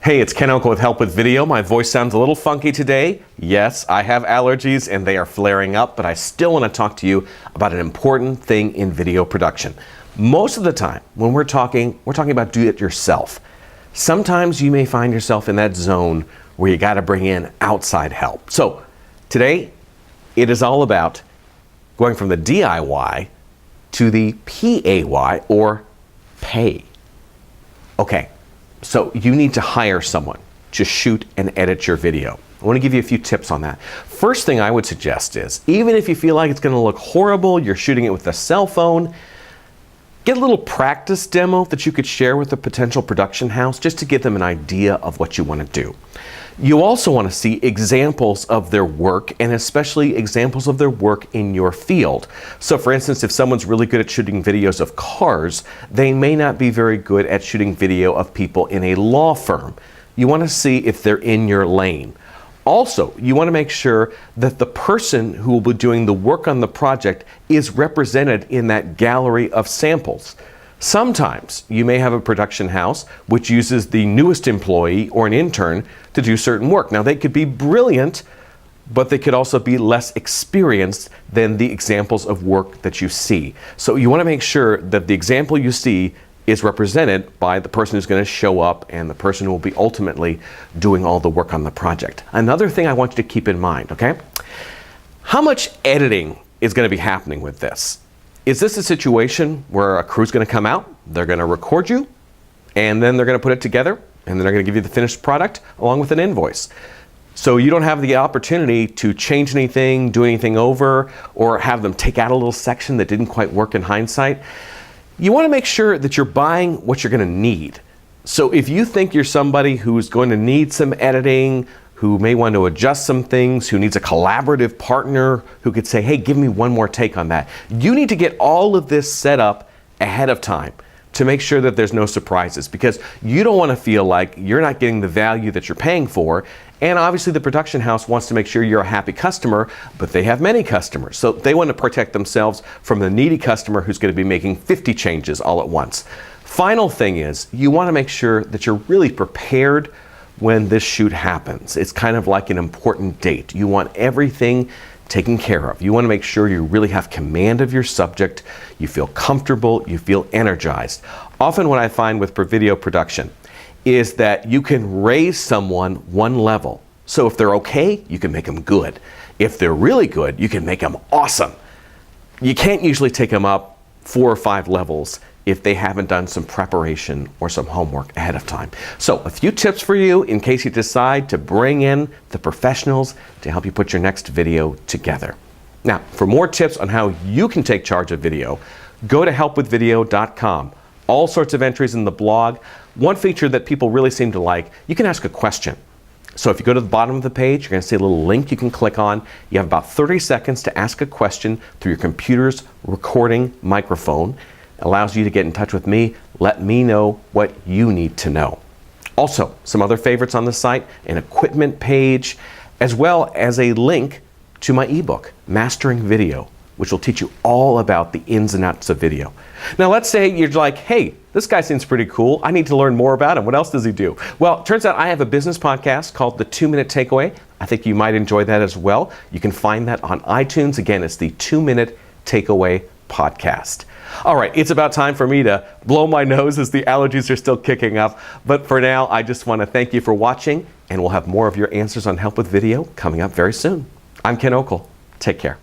Hey, it's Ken Okel with Help with Video. My voice sounds a little funky today. Yes, I have allergies and they are flaring up, but I still want to talk to you about an important thing in video production. Most of the time when we're talking about do it yourself. Sometimes you may find yourself in that zone where you got to bring in outside help. So today it is all about going from the DIY to the PAY or pay. Okay. So you need to hire someone to shoot and edit your video. I want to give you a few tips on that. First thing I would suggest is, even if you feel like it's going to look horrible, you're shooting it with a cell phone, get a little practice demo that you could share with a potential production house just to give them an idea of what you want to do. You also want to see examples of their work, and especially examples of their work in your field. So for instance, if someone's really good at shooting videos of cars, they may not be very good at shooting video of people in a law firm. You want to see if they're in your lane. Also, you want to make sure that the person who will be doing the work on the project is represented in that gallery of samples. Sometimes you may have a production house which uses the newest employee or an intern to do certain work. Now they could be brilliant, but they could also be less experienced than the examples of work that you see. So you want to make sure that the example you see is represented by the person who's going to show up and the person who will be ultimately doing all the work on the project. Another thing I want you to keep in mind, okay? How much editing is going to be happening with this? Is this a situation where a crew's going to come out, they're going to record you, and then they're going to put it together, and then they're going to give you the finished product along with an invoice? So you don't have the opportunity to change anything, do anything over, or have them take out a little section that didn't quite work in hindsight. You want to make sure that you're buying what you're going to need. So if you think you're somebody who's going to need some editing, who may want to adjust some things, who needs a collaborative partner who could say, hey, give me one more take on that. You need to get all of this set up ahead of time to make sure that there's no surprises, because you don't want to feel like you're not getting the value that you're paying for. And obviously the production house wants to make sure you're a happy customer, but they have many customers. So they want to protect themselves from the needy customer who's going to be making 50 changes all at once. Final thing is, you want to make sure that you're really prepared when this shoot happens. It's kind of like an important date. You want everything taken care of. You want to make sure you really have command of your subject, you feel comfortable, you feel energized. Often what I find with video production is that you can raise someone one level. So if they're okay, you can make them good. If they're really good, you can make them awesome. You can't usually take them up 4 or 5 levels if they haven't done some preparation or some homework ahead of time. So a few tips for you in case you decide to bring in the professionals to help you put your next video together. Now, for more tips on how you can take charge of video, go to helpwithvideo.com. All sorts of entries in the blog. One feature that people really seem to like, you can ask a question. So if you go to the bottom of the page, you're going to see a little link you can click on. You have about 30 seconds to ask a question through your computer's recording microphone. It allows you to get in touch with me. Let me know what you need to know. Also, some other favorites on the site, an equipment page, as well as a link to my ebook, Mastering Video, which will teach you all about the ins and outs of video. Now let's say you're like, hey, this guy seems pretty cool. I need to learn more about him. What else does he do? Well, it turns out I have a business podcast called The 2-Minute Takeaway. I think you might enjoy that as well. You can find that on iTunes. Again, it's the 2-Minute Takeaway podcast. All right, it's about time for me to blow my nose as the allergies are still kicking up. But for now, I just want to thank you for watching, and we'll have more of your answers on Help with Video coming up very soon. I'm Ken Okel. Take care.